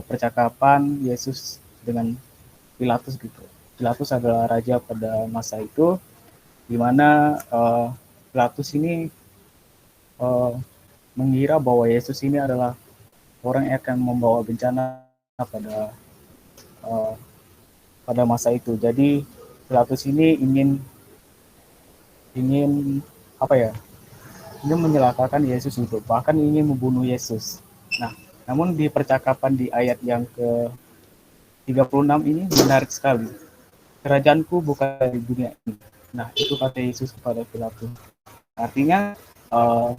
percakapan Yesus dengan Pilatus gitu. Pilatus adalah raja pada masa itu, di mana Pilatus ini uh, mengira bahwa Yesus ini adalah orang yang akan membawa bencana pada uh, pada masa itu. Jadi Pilatus ini ingin ingin apa ya? Ingin menyelakakan Yesus itu, bahkan ingin membunuh Yesus. Nah, namun di percakapan di ayat yang ke 36 ini menarik sekali. Kerajaanku bukan dari dunia ini. Nah, itu kata Yesus kepada Pilatus. Artinya uh,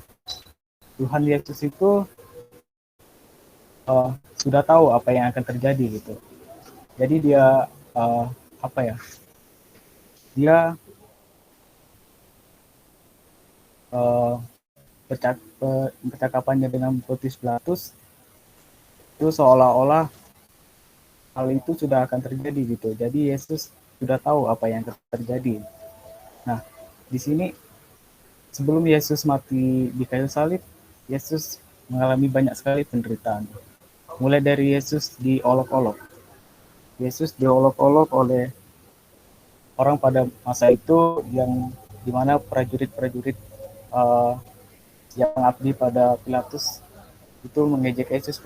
Tuhan Yesus itu sudah tahu apa yang akan terjadi gitu. Jadi dia apa ya? Dia uh, percakapannya dengan Pontius Pilatus itu seolah-olah hal itu sudah akan terjadi gitu. Jadi Yesus sudah tahu apa yang akan terjadi. Nah, di sini sebelum Yesus mati di kayu salib, Yesus mengalami banyak sekali penderitaan. Mulai dari Yesus diolok-olok. Yesus diolok-olok oleh orang pada masa itu yang dimana prajurit-prajurit uh, yang mengabdi pada Pilatus itu mengejek Yesus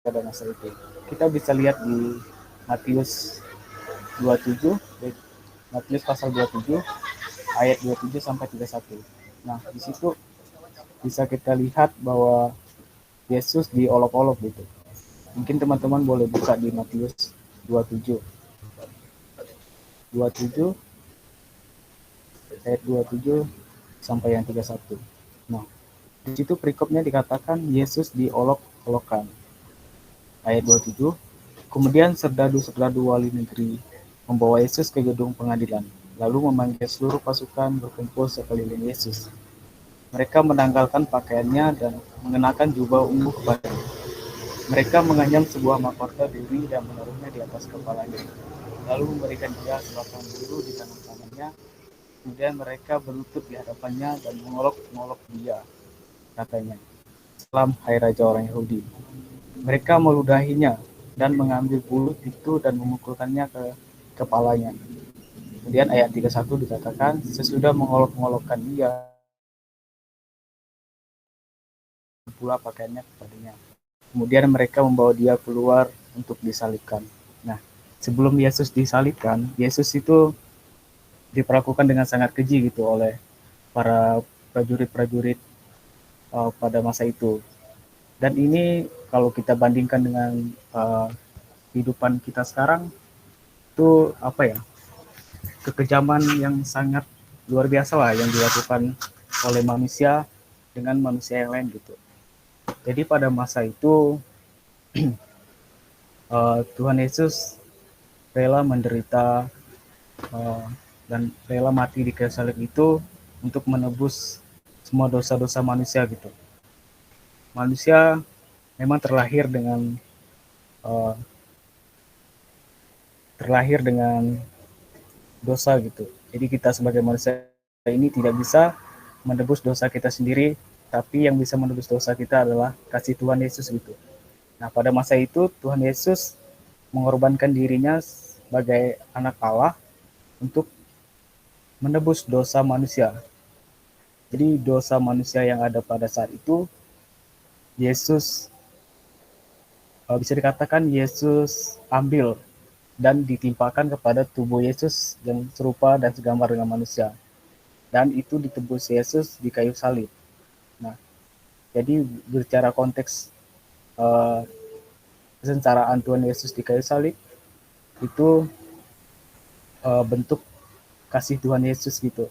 pada masa itu. Kita bisa lihat di Matius 27, Matius pasal 27 ayat 27 sampai 31. Nah, di situ bisa kita lihat bahwa Yesus diolok-olok gitu. Mungkin teman-teman boleh buka di Matius 27. 27 ayat 27 sampai yang 31. Nah, di situ perikopnya dikatakan Yesus diolok-olokkan. Ayat 27. Kemudian serdadu-serdadu wali negeri membawa Yesus ke gedung pengadilan, lalu memanggil seluruh pasukan berkumpul sekeliling Yesus. Mereka menanggalkan pakaiannya dan mengenakan jubah ungu kepadanya. Mereka menganyam sebuah mahkota duri dan menaruhnya di atas kepalanya, lalu memberikan dia sebatang biru di tangan kanannya. Kemudian mereka berlutut di hadapannya dan mengolok-ngolok dia, katanya, "Salam, hai Raja orang Yahudi." Mereka meludahinya dan mengambil bulu itu dan memukulkannya ke kepalanya. Kemudian ayat 31 dikatakan, sesudah mengolok-ngolokkan dia, pula pakaiannya kepadanya. Kemudian mereka membawa dia keluar untuk disalibkan. Nah, sebelum Yesus disalibkan, Yesus itu diperlakukan dengan sangat keji gitu oleh para prajurit-prajurit pada masa itu. Dan ini kalau kita bandingkan dengan uh, kehidupan kita sekarang, itu apa ya, kekejaman yang sangat luar biasa lah yang dilakukan oleh manusia dengan manusia yang lain gitu. Jadi pada masa itu Tuhan Yesus rela menderita uh, dan rela mati di kayu salib itu untuk menebus semua dosa-dosa manusia gitu. Manusia memang uh, terlahir dengan dosa gitu. Jadi kita sebagai manusia ini tidak bisa menebus dosa kita sendiri, tapi yang bisa menebus dosa kita adalah kasih Tuhan Yesus gitu. Nah, pada masa itu Tuhan Yesus mengorbankan dirinya sebagai anak Allah untuk menebus dosa manusia. Jadi dosa manusia yang ada pada saat itu, Yesus bisa dikatakan Yesus ambil dan ditimpakan kepada tubuh Yesus yang serupa dan segambar dengan manusia. Dan itu ditebus Yesus di kayu salib. Nah, jadi bicara konteks uh, kesengsaraan Tuhan Yesus di kayu salib itu bentuk kasih Tuhan Yesus gitu.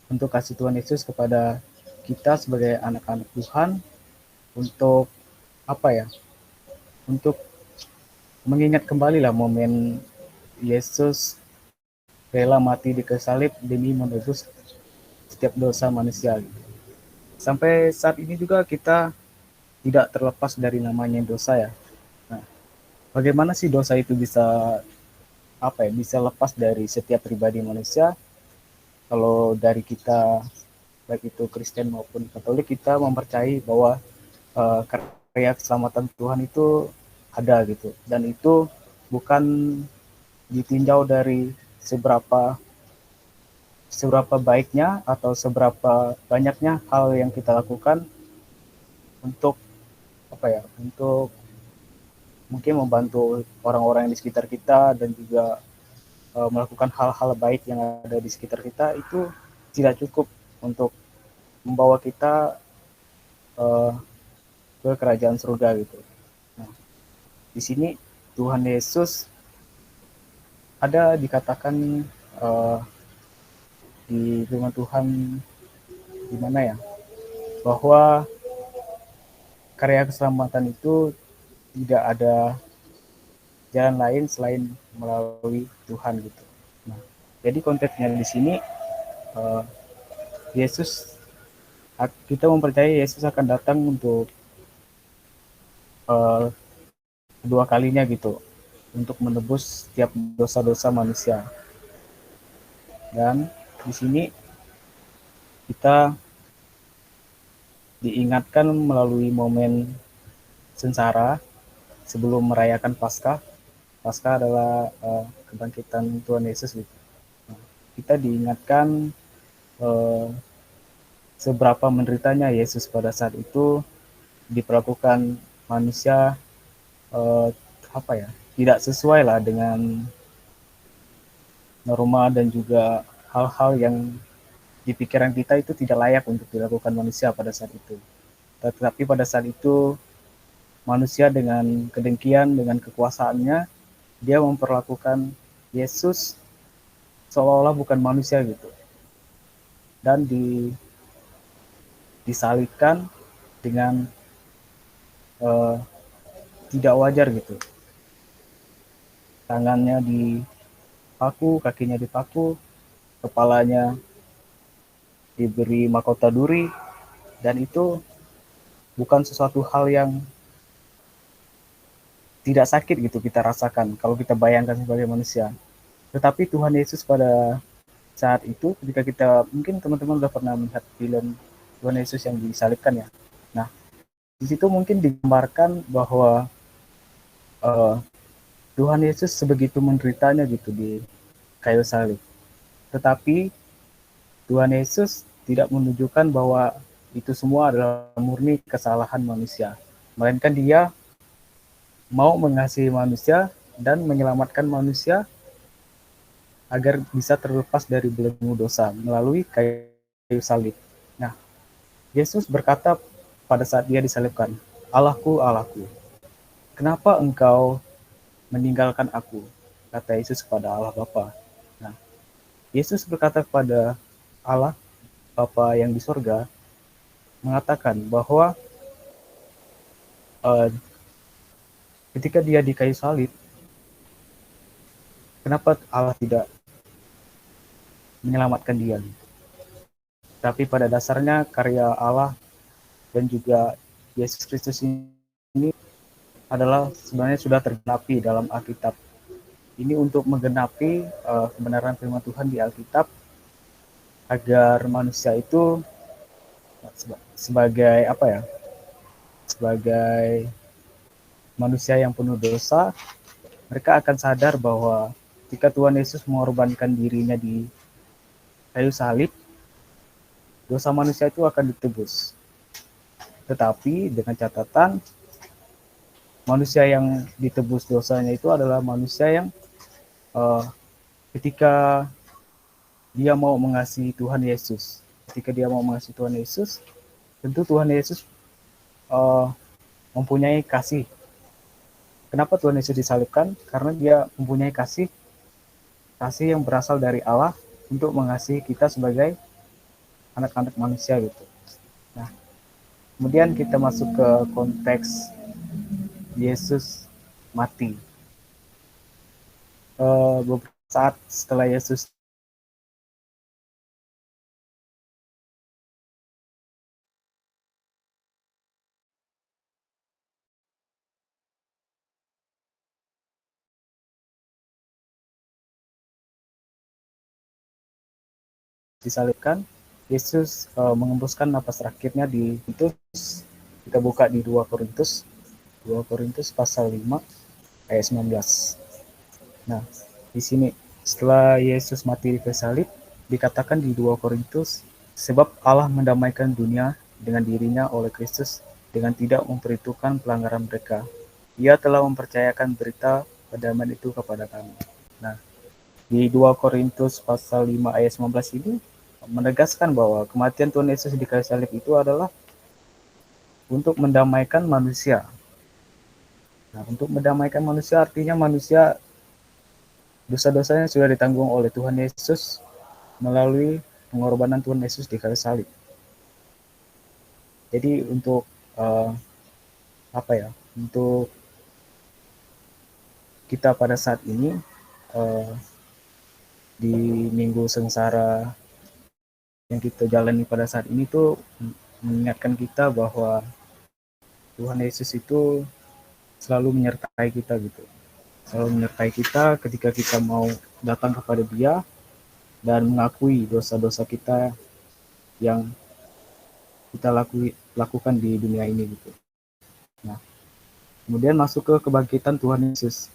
Bentuk kasih Tuhan Yesus kepada kita sebagai anak-anak Tuhan untuk apa ya? Untuk mengingat kembali lah momen Yesus rela mati di kayu salib demi menebus setiap dosa manusia. Sampai saat ini juga kita tidak terlepas dari namanya dosa ya. Nah, bagaimana sih dosa itu bisa apa ya? Bisa lepas dari setiap pribadi manusia? Kalau dari kita baik itu Kristen maupun Katolik kita mempercayai bahwa karya keselamatan Tuhan itu ada gitu, dan itu bukan ditinjau dari seberapa seberapa baiknya atau seberapa banyaknya hal yang kita lakukan untuk apa ya, untuk mungkin membantu orang-orang yang di sekitar kita dan juga melakukan hal-hal baik yang ada di sekitar kita, itu tidak cukup untuk membawa kita uh, ke kerajaan surga gitu. Nah, di sini Tuhan Yesus ada dikatakan uh, di firman Tuhan di mana ya, bahwa karya keselamatan itu tidak ada jalan lain selain melalui Tuhan gitu. Nah, jadi konteksnya di sini uh, Yesus, kita mempercayai Yesus akan datang untuk uh, kedua kalinya gitu, untuk menebus setiap dosa-dosa manusia. Dan di sini kita diingatkan melalui momen sengsara sebelum merayakan Paskah. Paskah adalah kebangkitan Tuhan Yesus gitu. Nah, kita diingatkan uh, seberapa menderitanya Yesus pada saat itu, diperlakukan manusia uh, apa ya, tidak sesuai lah dengan norma dan juga hal-hal yang di pikiran kita itu tidak layak untuk dilakukan manusia pada saat itu. Tetapi pada saat itu manusia dengan kedengkian, dengan kekuasaannya, dia memperlakukan Yesus seolah-olah bukan manusia gitu, dan disalibkan dengan uh, tidak wajar gitu. Tangannya dipaku, kakinya dipaku, kepalanya diberi mahkota duri, dan itu bukan sesuatu hal yang tidak sakit gitu kita rasakan kalau kita bayangkan sebagai manusia. Tetapi Tuhan Yesus pada saat itu, ketika kita, mungkin teman-teman udah pernah melihat film Tuhan Yesus yang disalibkan ya. Nah, di situ mungkin digambarkan bahwa uh, Tuhan Yesus sebegitu menderitanya gitu di kayu salib. Tetapi Tuhan Yesus tidak menunjukkan bahwa itu semua adalah murni kesalahan manusia, melainkan dia mau mengasihi manusia dan menyelamatkan manusia agar bisa terlepas dari belenggu dosa melalui kayu salib. Nah, Yesus berkata pada saat dia disalibkan, "Allahku, Allahku, kenapa engkau meninggalkan aku?" Kata Yesus kepada Allah Bapa. Nah, Yesus berkata kepada Allah Bapa yang di sorga, mengatakan bahwa uh, ketika dia di kayu salib, kenapa Allah tidak menyelamatkan dia? Tapi pada dasarnya karya Allah dan juga Yesus Kristus ini adalah sebenarnya sudah tergenapi dalam Alkitab. Ini untuk menggenapi kebenaran firman Tuhan di Alkitab, agar manusia itu sebagai apa ya, sebagai manusia yang penuh dosa, mereka akan sadar bahwa ketika Tuhan Yesus mengorbankan dirinya di kayu salib, dosa manusia itu akan ditebus. Tetapi dengan catatan, manusia yang ditebus dosanya itu adalah manusia yang uh, ketika dia mau mengasihi Tuhan Yesus. Ketika dia mau mengasihi Tuhan Yesus, tentu Tuhan Yesus uh, mempunyai kasih. Kenapa Tuhan Yesus disalibkan? Karena dia mempunyai kasih, kasih yang berasal dari Allah untuk mengasihi kita sebagai anak-anak manusia gitu. Nah, kemudian kita masuk ke konteks Yesus mati. Beberapa saat setelah Yesus disalibkan, Yesus mengembuskan napas terakhirnya di Korintus. Kita buka di 2 Korintus 2 Korintus pasal 5 ayat 19. Nah, di sini setelah Yesus mati di kayu salib, dikatakan di 2 Korintus, sebab Allah mendamaikan dunia dengan dirinya oleh Kristus dengan tidak memperhitungkan pelanggaran mereka. Ia telah mempercayakan berita perdamaian itu kepada kami. Nah, di 2 Korintus pasal 5 ayat 19 ini menegaskan bahwa kematian Tuhan Yesus di kayu salib itu adalah untuk mendamaikan manusia. Nah, untuk mendamaikan manusia artinya manusia dosa-dosanya sudah ditanggung oleh Tuhan Yesus melalui pengorbanan Tuhan Yesus di kayu salib. Jadi untuk apa ya? Untuk kita pada saat ini di minggu sengsara yang kita jalani pada saat ini tuh mengingatkan kita bahwa Tuhan Yesus itu selalu menyertai kita gitu. Selalu menyertai kita ketika kita mau datang kepada Dia dan mengakui dosa-dosa kita yang kita lakukan di dunia ini gitu. Nah, kemudian masuk ke kebangkitan Tuhan Yesus.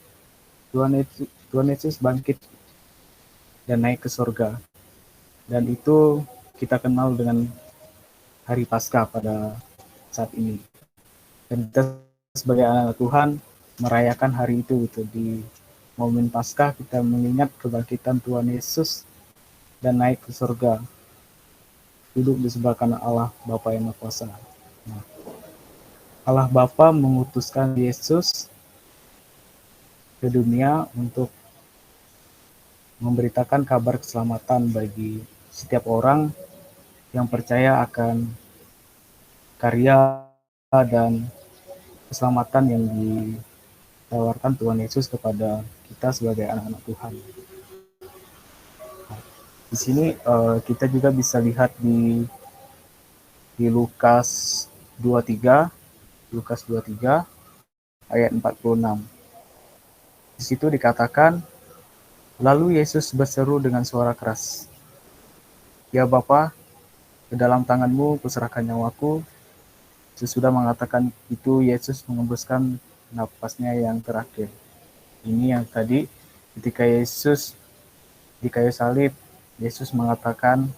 Tuhan Yesus bangkit dan naik ke surga. Dan itu kita kenal dengan hari Paskah pada saat ini. Dan kita sebagai anak Tuhan merayakan hari itu gitu. Di momen Paskah kita mengingat kebangkitan Tuhan Yesus dan naik ke surga. Duduk di sebelah kanan Allah Bapa yang Maha Kuasa. Nah, Allah Bapa mengutuskan Yesus ke dunia untuk memberitakan kabar keselamatan bagi setiap orang yang percaya akan karya dan keselamatan yang ditawarkan Tuhan Yesus kepada kita sebagai anak-anak Tuhan. Di sini kita juga bisa lihat di Lukas 23, Lukas 23 ayat 46. Di situ dikatakan, lalu Yesus berseru dengan suara keras, "Ya Bapa, ke dalam tanganmu kuserahkan nyawaku." Sesudah mengatakan itu, Yesus mengembuskan napasnya yang terakhir. Ini yang tadi ketika Yesus di kayu salib, Yesus mengatakan,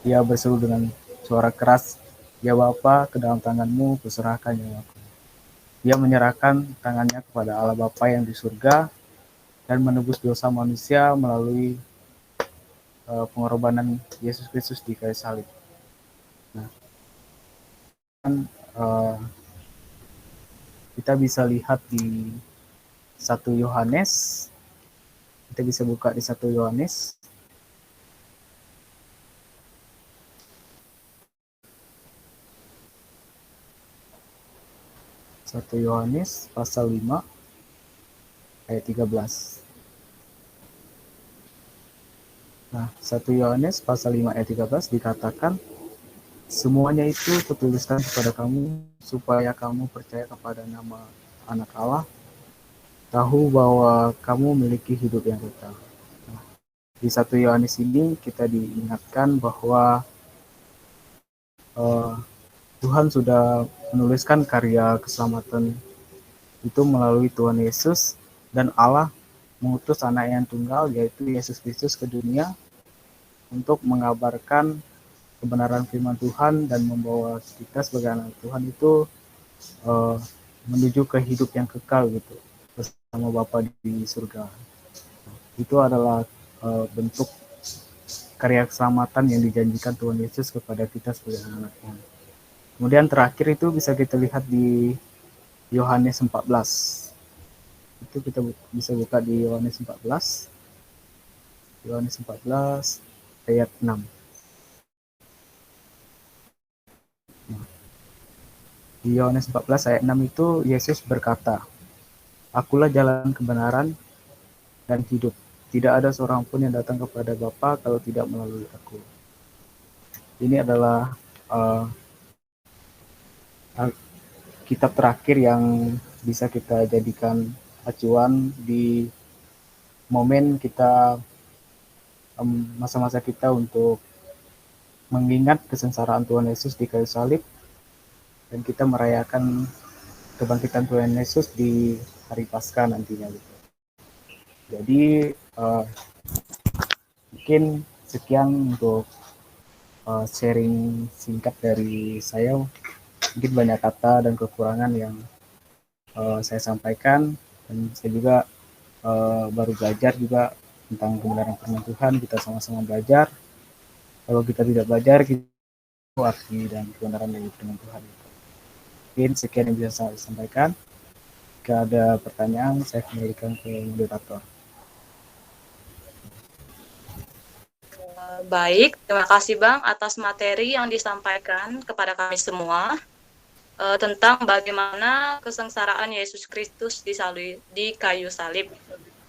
Dia berseru dengan suara keras, "Ya Bapa, ke dalam tanganmu kuserahkan nyawaku." Dia menyerahkan tangannya kepada Allah Bapa yang di surga dan menebus dosa manusia melalui pengorbanan Yesus Kristus di kayu salib. Nah, uh, kita bisa lihat di 1 Yohanes, kita bisa buka di 1 Yohanes pasal 5 ayat 13. Nah, 1 Yohanes pasal 5 ayat 13 dikatakan, semuanya itu kutuliskan kepada kamu supaya kamu percaya kepada nama Anak Allah, tahu bahwa kamu memiliki hidup yang kekal. Nah, di 1 Yohanes ini kita diingatkan bahwa Tuhan sudah menuliskan karya keselamatan itu melalui Tuhan Yesus, dan Allah mengutus anak yang tunggal yaitu Yesus Kristus ke dunia untuk mengabarkan kebenaran firman Tuhan dan membawa kita sebagai anak Tuhan itu menuju ke hidup yang kekal gitu bersama Bapa di surga. Itu adalah bentuk karya keselamatan yang dijanjikan Tuhan Yesus kepada kita sebagai anak-anaknya. Kemudian terakhir itu bisa kita lihat di Yohanes 14. Itu kita bisa buka di Yohanes 14. Yohanes 14 ayat 6. Di Yohanes 14 ayat 6 itu Yesus berkata, "Akulah jalan kebenaran dan hidup. Tidak ada seorang pun yang datang kepada Bapa kalau tidak melalui aku." Ini adalah kitab terakhir yang bisa kita jadikan acuan di momen kita masa-masa kita untuk mengingat kesengsaraan Tuhan Yesus di kayu salib dan kita merayakan kebangkitan Tuhan Yesus di hari Paskah nantinya gitu. Jadi mungkin sekian untuk sharing singkat dari saya. Mungkin banyak kata dan kekurangan yang saya sampaikan, dan saya juga baru belajar juga tentang kebenaran firman Tuhan. Kita sama-sama belajar. Kalau kita tidak belajar, kita arti dan kebenaran dari firman Tuhan. Mungkin sekian yang bisa saya sampaikan. Jika ada pertanyaan, saya kembalikan ke moderator. Baik, terima kasih Bang atas materi yang disampaikan kepada kami semua tentang bagaimana kesengsaraan Yesus Kristus di kayu salib.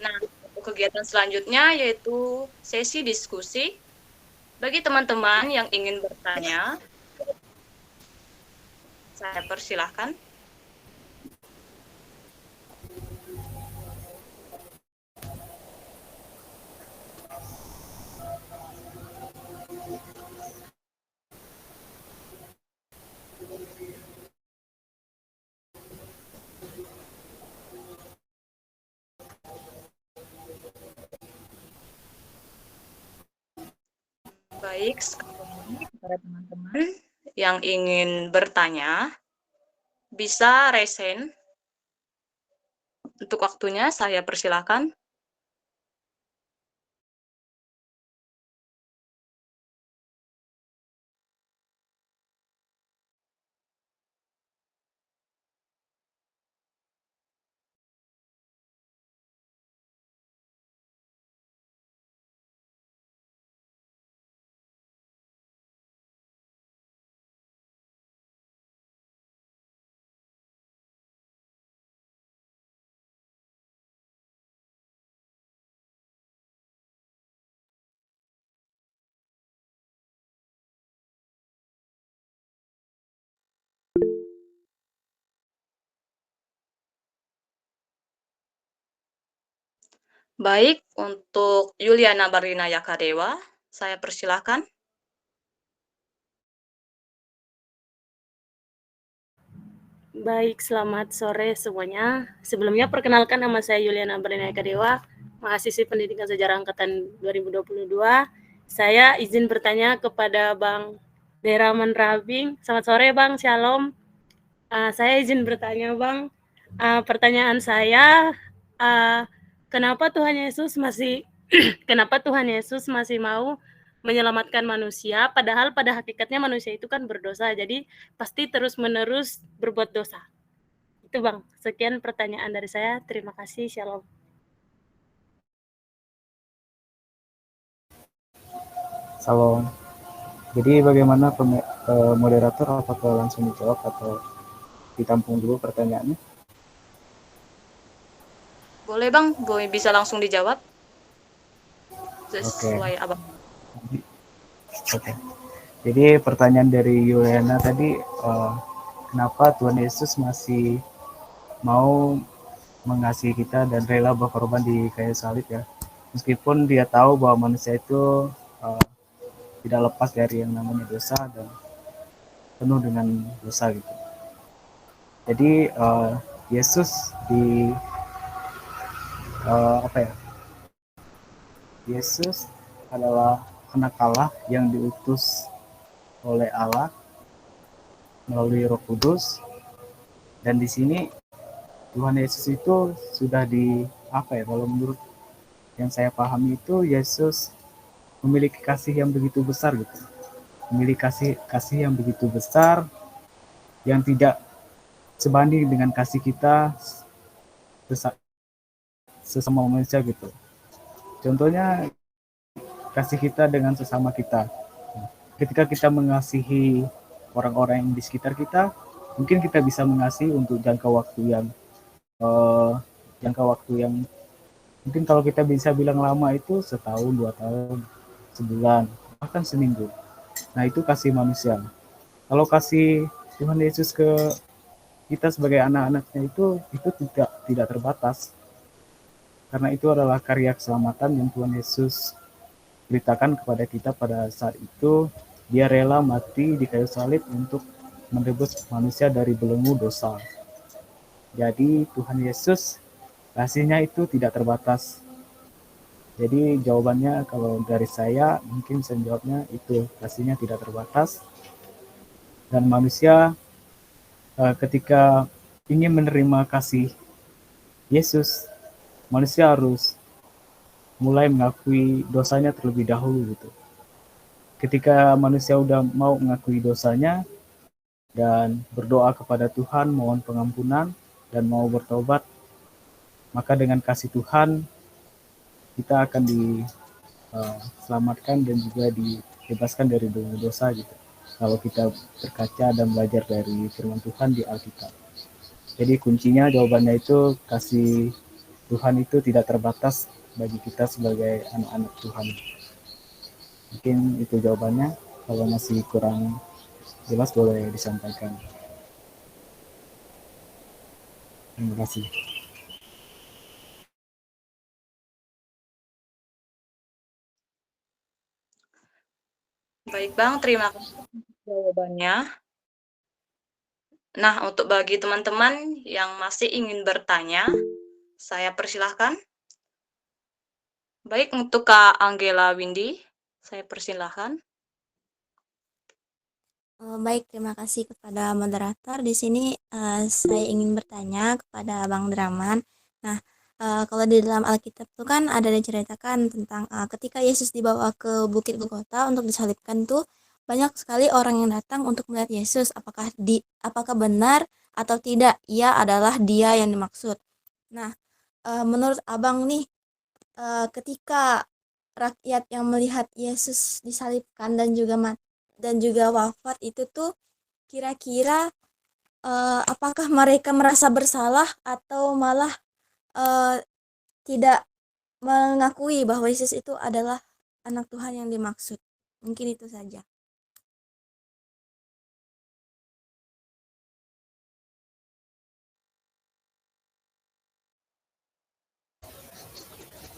Nah, kegiatan selanjutnya yaitu sesi diskusi. Bagi teman-teman yang ingin bertanya, saya persilahkan. Baik, sekali kepada teman-teman yang ingin bertanya, bisa raise hand. Untuk waktunya saya persilahkan. Baik, untuk Yuliana Barina Yakadewa, saya persilahkan. Baik, selamat sore semuanya. Sebelumnya perkenalkan, nama saya Yuliana Barina Yakadewa, mahasiswi Pendidikan Sejarah Angkatan 2022. Saya izin bertanya kepada Bang Deraman Rabing. Selamat sore Bang, Shalom. Saya izin bertanya Bang. Pertanyaan saya, kenapa Tuhan Yesus masih mau menyelamatkan manusia, padahal pada hakikatnya manusia itu kan berdosa, jadi pasti terus-menerus berbuat dosa. Itu Bang, sekian pertanyaan dari saya. Terima kasih, Shalom. Salam. Jadi bagaimana moderator, apakah langsung dijawab atau ditampung dulu pertanyaannya? Boleh Bang, bisa langsung dijawab. Oke. Sesuai Abang. Oke. Jadi pertanyaan dari Yuliana tadi, kenapa Tuhan Yesus masih mau mengasihi kita dan rela berkorban di kayu salib ya? Meskipun dia tahu bahwa manusia itu tidak lepas dari yang namanya dosa dan penuh dengan dosa gitu. Jadi Yesus apa ya? Yesus adalah anak Allah yang diutus oleh Allah melalui Roh Kudus, dan di sini Tuhan Yesus itu sudah kalau menurut yang saya pahami itu Yesus memiliki kasih yang begitu besar gitu, memiliki kasih yang begitu besar yang tidak sebanding dengan kasih kita sesama manusia gitu. Contohnya kasih kita dengan sesama kita. Ketika kita mengasihi orang-orang yang di sekitar kita, mungkin kita bisa mengasihi untuk jangka waktu yang mungkin kalau kita bisa bilang lama itu setahun, 2 tahun, sebulan, bahkan seminggu. Nah itu kasih manusia. Kalau kasih Tuhan Yesus ke kita sebagai anak-anaknya itu tidak terbatas, karena itu adalah karya keselamatan yang Tuhan Yesus beritakan kepada kita pada saat itu. Dia rela mati di kayu salib untuk menebus manusia dari belenggu dosa. Jadi Tuhan Yesus kasihnya itu tidak terbatas. Jadi jawabannya kalau dari saya mungkin saya jawabnya itu kasihnya tidak terbatas, dan manusia ketika ingin menerima kasih Yesus, manusia harus mulai mengakui dosanya terlebih dahulu gitu. Ketika manusia udah mau mengakui dosanya dan berdoa kepada Tuhan, mohon pengampunan dan mau bertobat, maka dengan kasih Tuhan kita akan diselamatkan dan juga dibebaskan dari dosa gitu. Kalau kita berkaca dan belajar dari firman Tuhan di Alkitab. Jadi kuncinya jawabannya itu kasih Tuhan itu tidak terbatas bagi kita sebagai anak-anak Tuhan. Mungkin itu jawabannya. Kalau masih kurang jelas boleh disampaikan. Terima kasih. Baik Bang, terima kasih jawabannya. Nah, untuk bagi teman-teman yang masih ingin bertanya, saya persilahkan. Baik, untuk Kak Anggela Windy, saya persilahkan. Baik, terima kasih kepada moderator. Di sini saya ingin bertanya kepada Bang Draman. Nah, kalau di dalam Alkitab itu kan ada diceritakan tentang ketika Yesus dibawa ke Bukit Golgota untuk disalibkan tuh banyak sekali orang yang datang untuk melihat Yesus. Apakah benar atau tidak ia adalah Dia yang dimaksud? Nah, menurut Abang nih, ketika rakyat yang melihat Yesus disalibkan dan juga wafat itu tuh kira-kira apakah mereka merasa bersalah atau malah tidak mengakui bahwa Yesus itu adalah anak Tuhan yang dimaksud? Mungkin itu saja.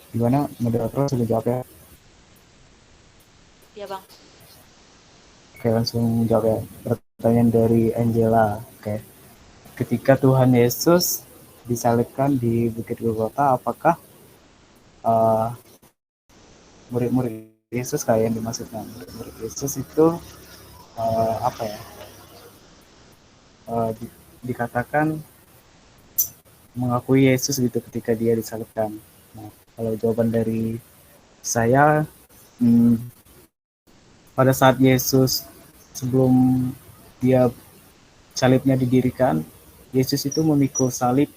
Gimana moderator sudah jawab ya? Ya Bang. Oke, langsung jawab ya. Pertanyaan dari Angela. Oke. Ketika Tuhan Yesus disalibkan di Bukit Golgota, apakah murid-murid Yesus kayak yang dimaksudkan? Murid Yesus itu apa ya? Dikatakan mengakui Yesus gitu ketika dia disalibkan. Nah, kalau jawaban dari saya, pada saat Yesus sebelum dia salibnya didirikan, Yesus itu memikul salib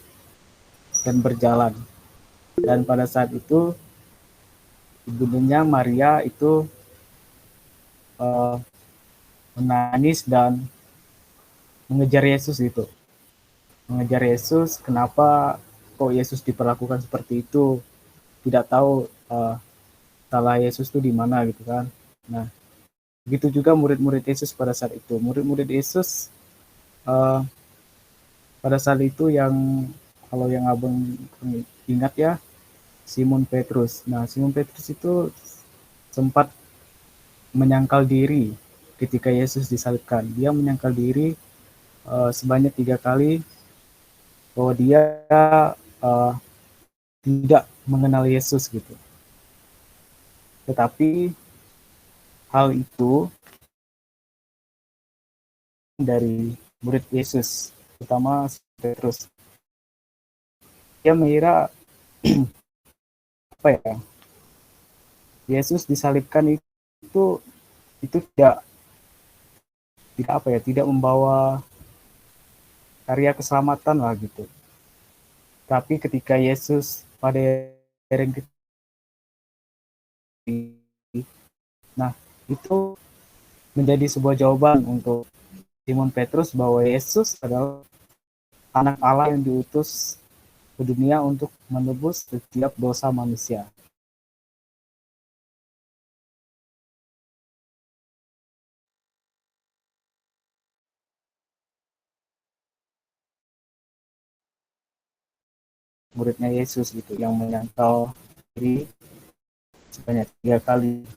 dan berjalan. Dan pada saat itu ibunya Maria itu menangis dan mengejar Yesus gitu. Mengejar Yesus, kenapa kok Yesus diperlakukan seperti itu? Tidak tahu salah Yesus itu di mana gitu kan. Nah, begitu juga murid-murid Yesus pada saat itu. Murid-murid Yesus pada saat itu yang kalau yang abang ingat ya, Simon Petrus. Nah, Simon Petrus itu sempat menyangkal diri ketika Yesus disalibkan. Dia menyangkal diri sebanyak 3 kali bahwa dia uh, tidak mengenal Yesus gitu. Tetapi hal itu dari murid Yesus, terutama Petrus. Dia mengira apa ya? Yesus disalibkan itu tidak apa ya? Tidak membawa karya keselamatan lah gitu. Tapi ketika Yesus pada yang nah itu menjadi sebuah jawaban untuk Simon Petrus bahwa Yesus adalah anak Allah yang diutus ke dunia untuk menebus setiap dosa manusia. Muridnya Yesus gitu yang menyangkal diri sebanyak 3 kali.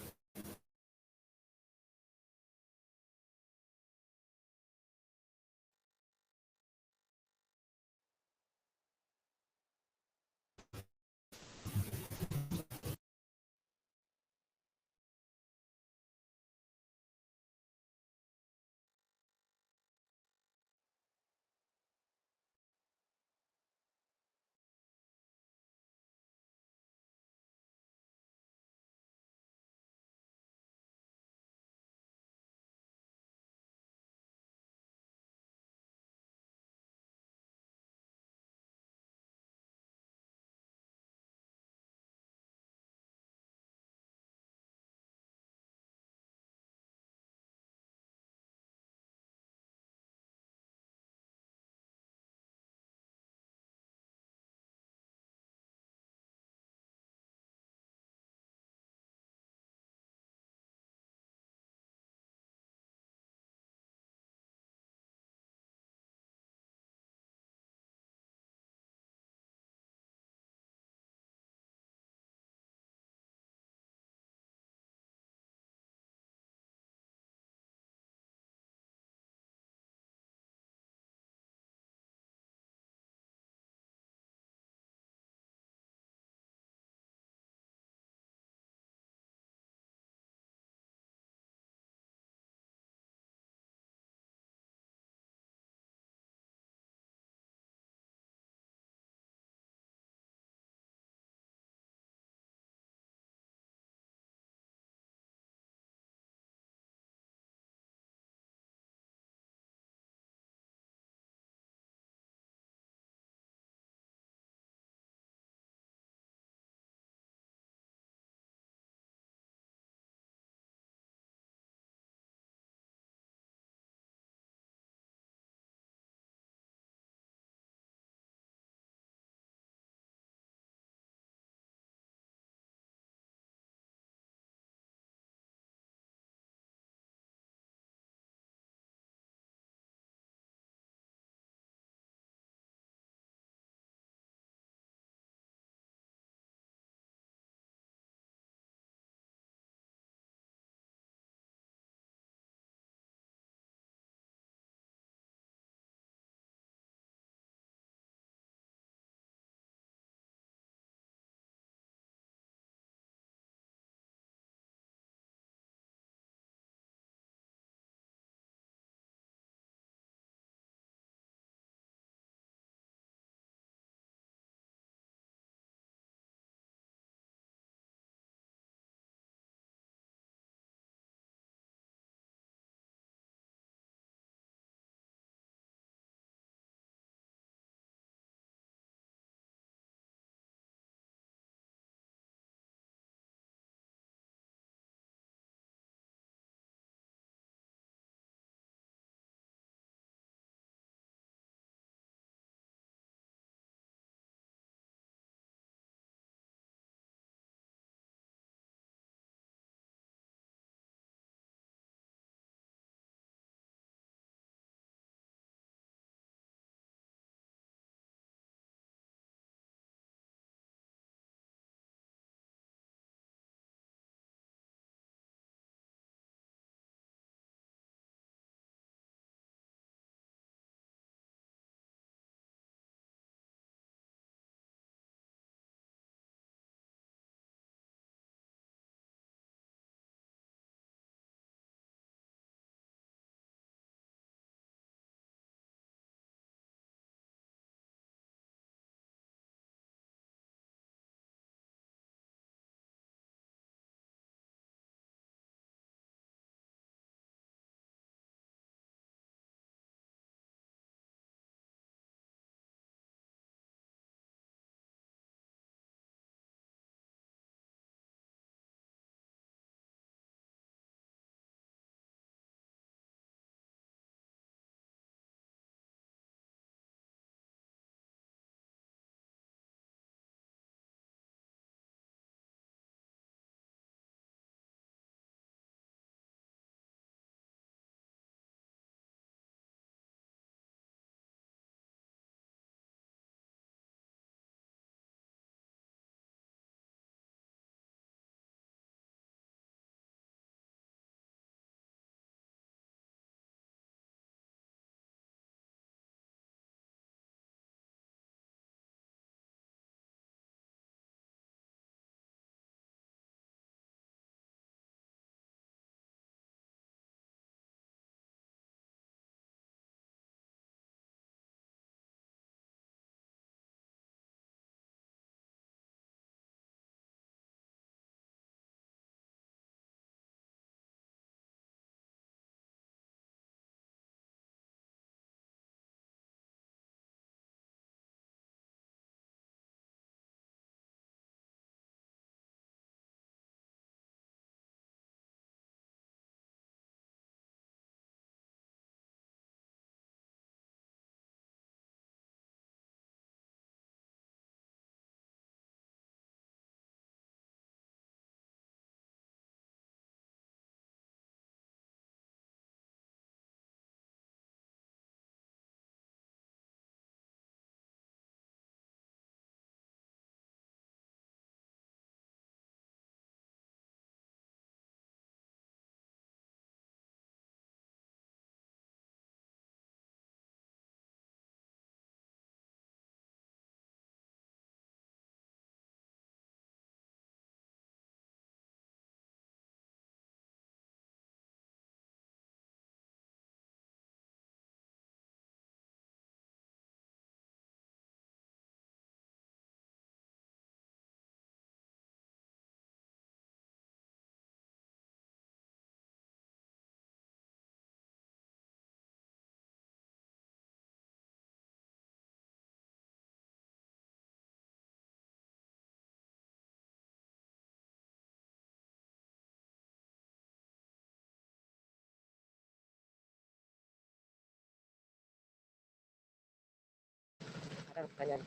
Pertanyaan.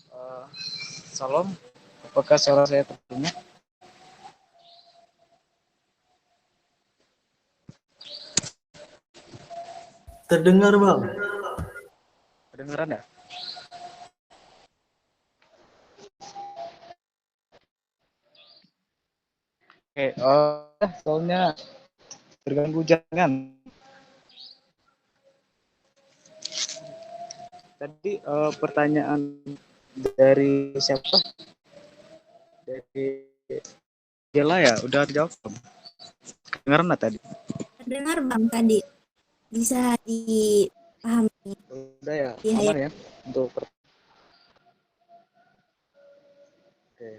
Eh, Salam, apakah suara saya terdengar? Terdengar, Bang. Kedengeran ya? Oke, soalnya terganggu jaringan. Tadi pertanyaan dari siapa? Dari Gela ya, udah dijawab belum? Kedengeran nggak tadi? Terdengar Bang tadi. Bisa dipahami. Udah ya, Iya, aman ya. ya untuk Oke.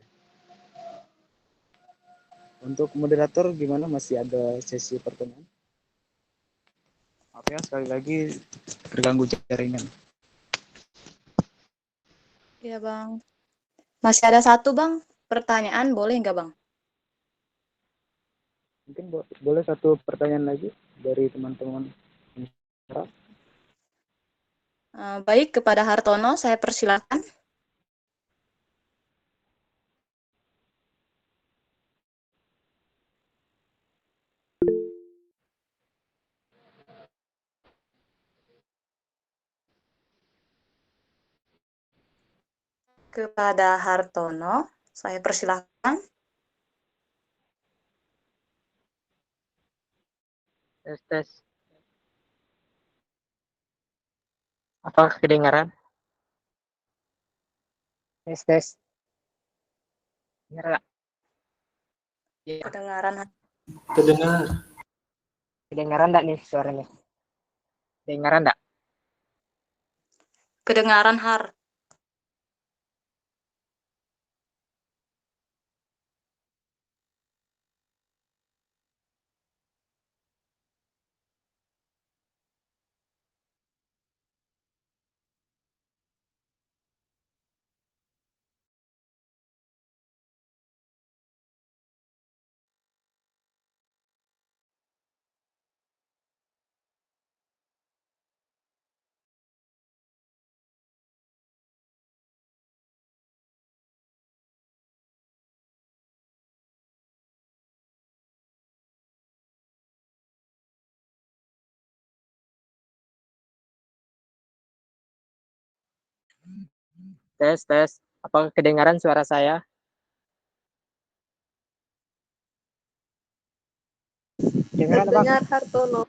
Untuk moderator gimana? Masih ada sesi pertanyaan? Maaf ya, sekali lagi terganggu jaringan. Iya, Bang. Masih ada satu, Bang. Pertanyaan boleh nggak, Bang? Mungkin boleh satu pertanyaan lagi dari teman-teman. Baik, kepada Hartono, saya persilakan. Kepada Hartono, saya persilakan. Tes tes. Apakah kedengaran? Tes tes. Dengar nggak? Iya. Kedengaran, Terdengar. Kedengaran nggak nih suaranya? Kedengaran nggak? kedengaran Har. Tes tes. Apakah kedengaran suara saya? Kedengaran Bang? Terdengar Hartono.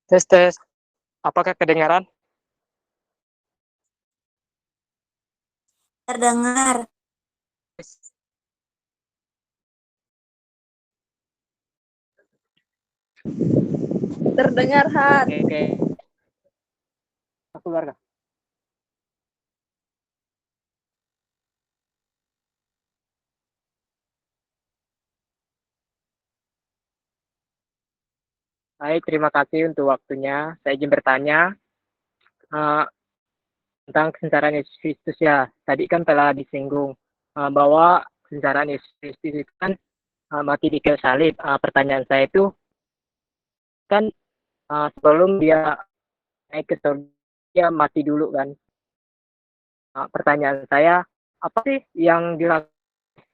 Tes tes. Apakah kedengaran? Terdengar. Terdengar Har. Oke oke. Aku keluar kah? Baik, terima kasih untuk waktunya. Saya izin bertanya uh, tentang kesengsaraan Yesus Kristus ya. Tadi kan telah disinggung bahwa kesengsaraan Yesus Kristus itu kan mati di kayu salib. Pertanyaan saya itu kan sebelum dia naik ke surga dia mati dulu kan. Pertanyaan saya, apa sih yang dilakukan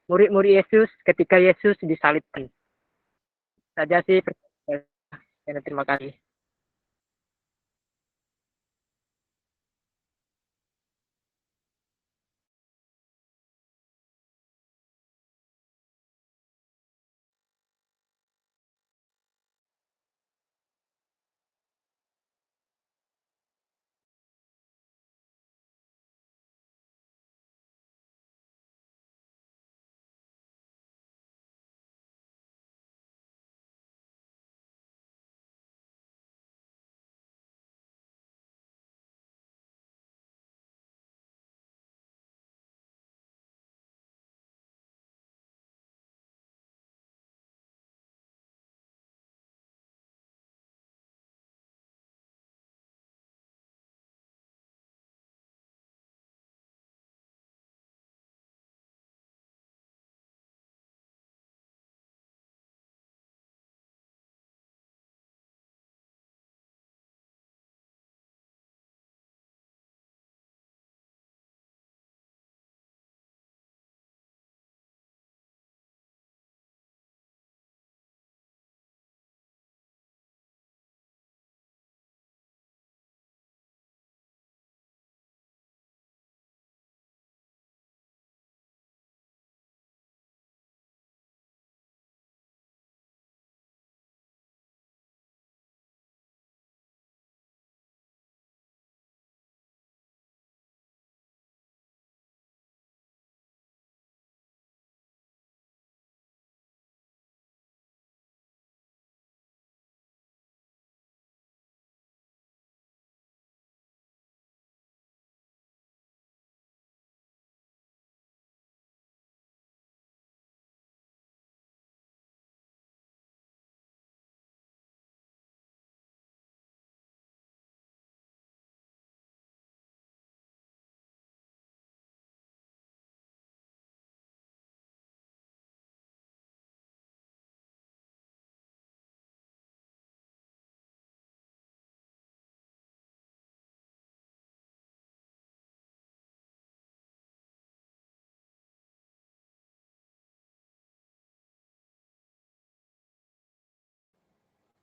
murid-murid Yesus ketika Yesus disalibkan? Saja sih. Terima kasih.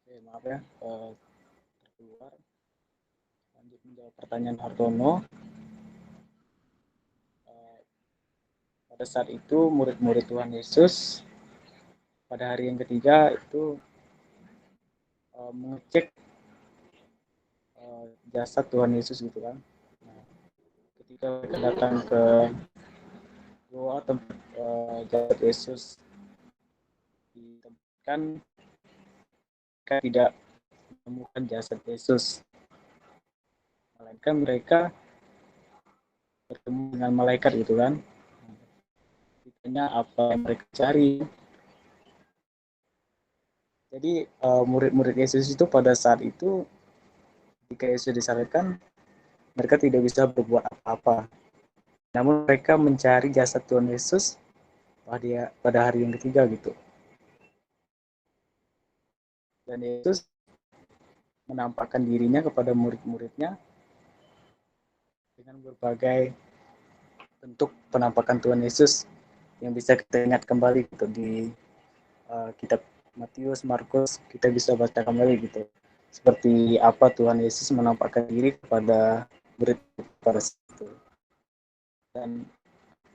Oke, maaf ya, terkeluar. Lanjut menjawab pertanyaan Hartono. Eh, Pada saat itu murid-murid Tuhan Yesus pada hari yang ketiga itu mengecek jasad Tuhan Yesus gitu kan. Nah, ketika mereka datang ke goa tempat jasad Yesus ditempatkan, mereka tidak menemukan jasad Yesus, melainkan mereka bertemu dengan malaikat gitu kan. Ditanya apa yang mereka cari. Jadi murid-murid Yesus itu pada saat itu ketika Yesus disalibkan, mereka tidak bisa berbuat apa-apa. Namun mereka mencari jasad Tuhan Yesus pada hari yang ketiga gitu. Dan Yesus menampakkan dirinya kepada murid-muridnya dengan berbagai bentuk penampakan Tuhan Yesus yang bisa kita ingat kembali gitu di kitab Matius, Markus, kita bisa baca kembali gitu. Seperti apa Tuhan Yesus menampakkan diri kepada murid pada situ. Dan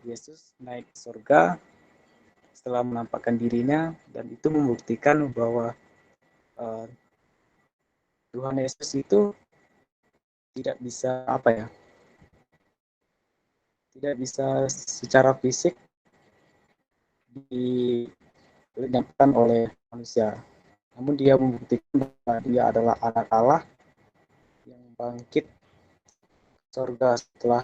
Yesus naik ke surga setelah menampakkan dirinya, dan itu membuktikan bahwa uh, Tuhan Yesus itu tidak bisa tidak bisa secara fisik dilenyapkan oleh manusia. Namun dia membuktikan bahwa dia adalah anak Allah yang bangkit surga setelah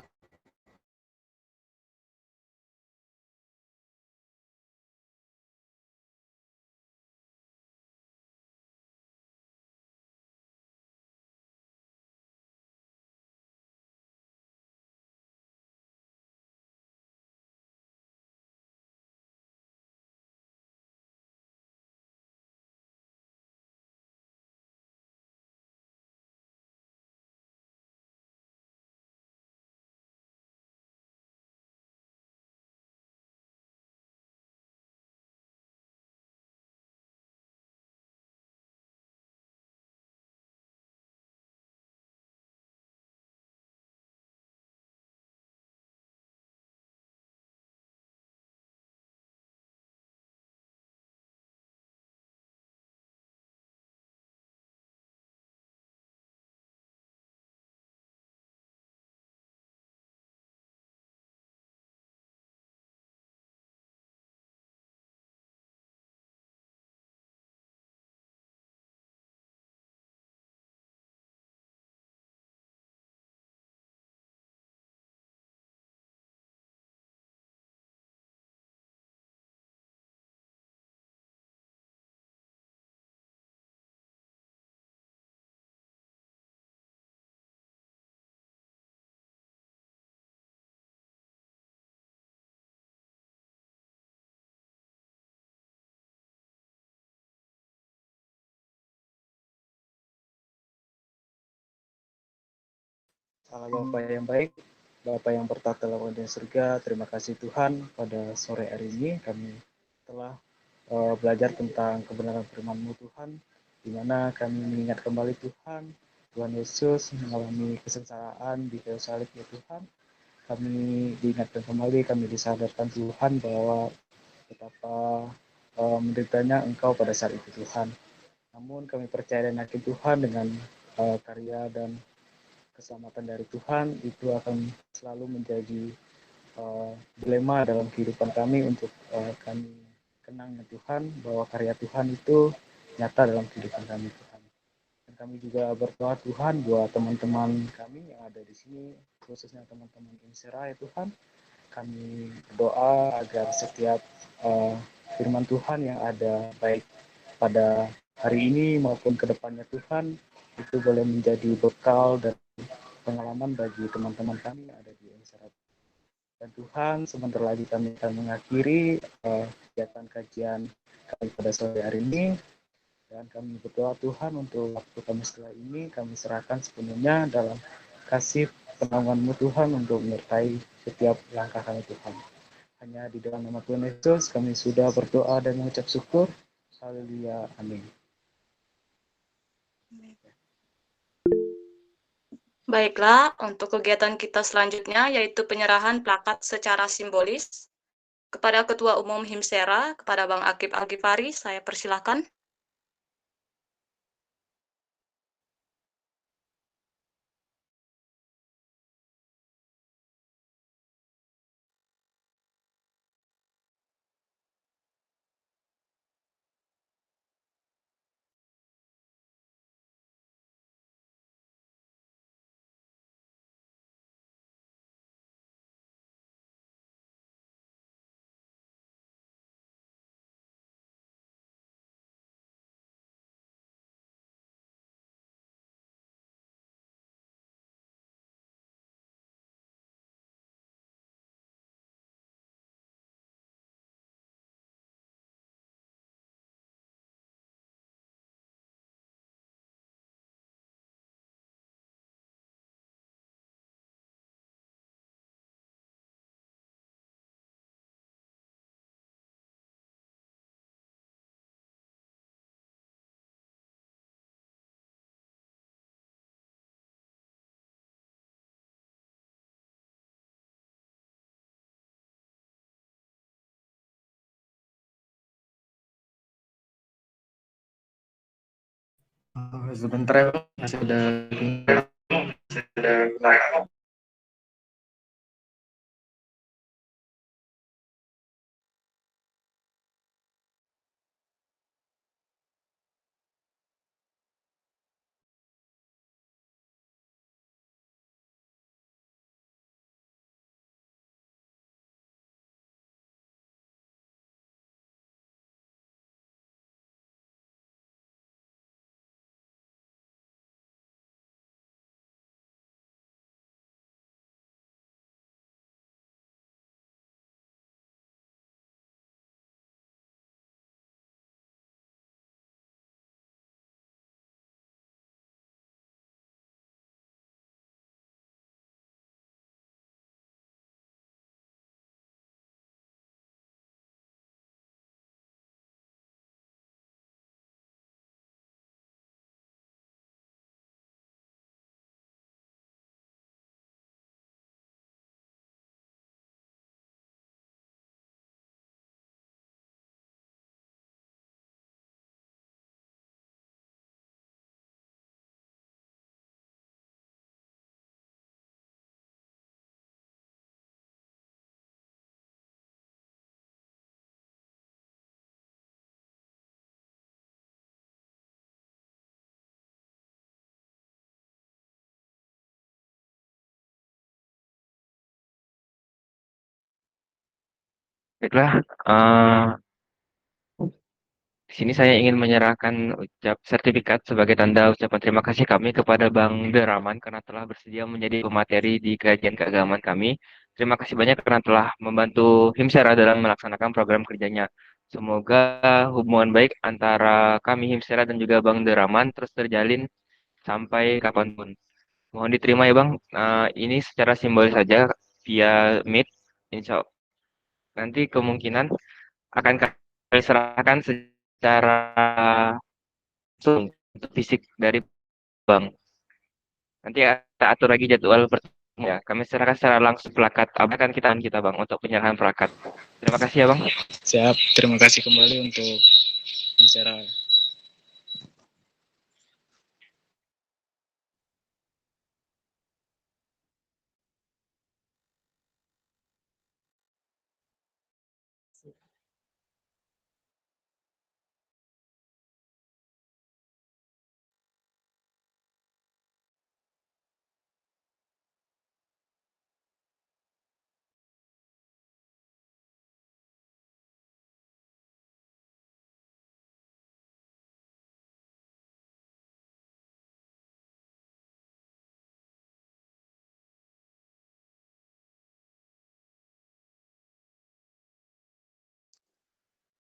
salah Bapak yang baik, Bapak yang bertata lawan di surga, terima kasih Tuhan pada sore hari ini kami telah belajar tentang kebenaran firman-Mu Tuhan, di mana kami mengingat kembali Tuhan, Tuhan Yesus mengalami kesengsaraan di kayu salib ya Tuhan. Kami diingatkan kembali, kami disadarkan Tuhan bahwa betapa menderitanya Engkau pada saat itu Tuhan. Namun kami percaya dan yakin Tuhan dengan karya dan keselamatan dari Tuhan itu akan selalu menjadi dilema dalam kehidupan kami untuk kami kenang dengan Tuhan bahwa karya Tuhan itu nyata dalam kehidupan kami Tuhan. Dan kami juga berdoa Tuhan buat teman-teman kami yang ada di sini, khususnya teman-teman Insera ya Tuhan. Kami berdoa agar setiap firman Tuhan yang ada baik pada hari ini maupun ke depannya Tuhan itu boleh menjadi bekal dan pengalaman bagi teman-teman kami yang ada di Insera. Dan Tuhan, sebentar lagi kami akan mengakhiri kegiatan kajian kami pada sore hari ini. Dan kami berdoa Tuhan untuk waktu kami setelah ini, kami serahkan sepenuhnya dalam kasih penaungan-Mu Tuhan untuk menyertai setiap langkah kami Tuhan. Hanya di dalam nama Tuhan Yesus kami sudah berdoa dan mengucap syukur. Haleluya. Amin. Baiklah, untuk kegiatan kita selanjutnya yaitu penyerahan plakat secara simbolis kepada Ketua Umum Himsera, kepada Bang Akib Al-Ghifari, saya persilakan. Sebentar ya, Bang. Masih ada Baiklah, di sini saya ingin menyerahkan sertifikat sebagai tanda ucapan terima kasih kami kepada Bang Deraman karena telah bersedia menjadi pemateri di kajian keagamaan kami. Terima kasih banyak karena telah membantu Himsera dalam melaksanakan program kerjanya. Semoga hubungan baik antara kami Himsera dan juga Bang Deraman terus terjalin sampai kapanpun. Mohon diterima ya Bang, ini secara simbolis saja via Meet. Insya nanti kemungkinan akan kami serahkan secara langsung untuk fisik dari bank. Nanti kita atur lagi jadwal pertemuan ya. Kami serahkan secara langsung plakat. Akan kita Bang untuk penyerahan plakat. Terima kasih ya Bang. siap. Terima kasih kembali untuk bicara.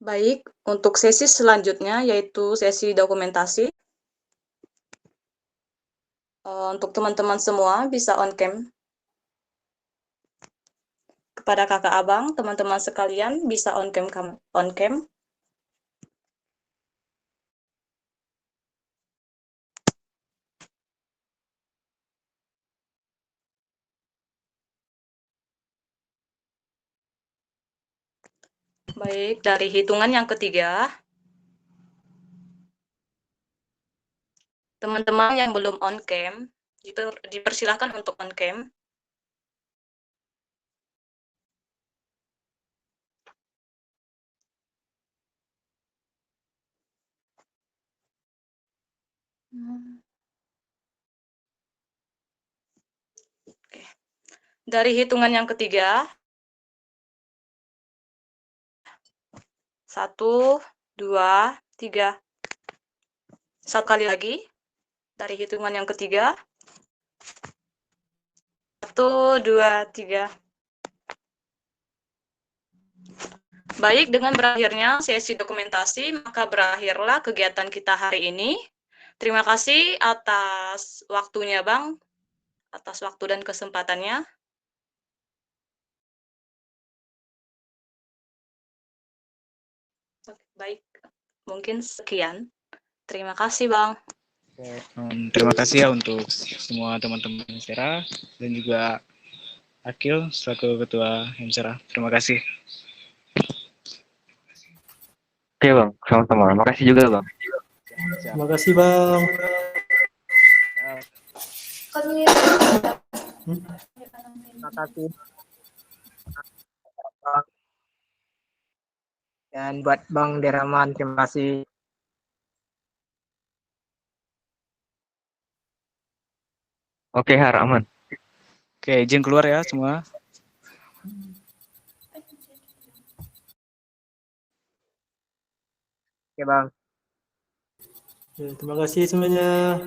Baik, untuk sesi selanjutnya yaitu sesi dokumentasi. Untuk teman-teman semua bisa on cam. Kepada kakak abang, teman-teman sekalian bisa on cam. On cam. Baik, dari hitungan yang ketiga, teman-teman yang belum on cam, dipersilahkan untuk on cam. Oke. Dari hitungan yang ketiga, 1, 2, 3. Satu kali lagi, dari hitungan yang ketiga, 1, 2, 3. Baik, dengan berakhirnya sesi dokumentasi, maka berakhirlah kegiatan kita hari ini. Terima kasih atas waktunya, Bang, atas waktu dan kesempatannya. Baik, mungkin sekian. Terima kasih, Bang. Terima kasih ya untuk semua teman-teman Hemsera dan juga Akil selaku Ketua Hemsera. Terima kasih. Oke Bang, sama-sama. Makasih juga Bang. Terima kasih Bang. Terima kasih. Bang. Dan buat Bang Deraman, terima kasih. Oke Har, aman. Oke, izin keluar ya semua. Oke Bang. Ya, terima kasih semuanya.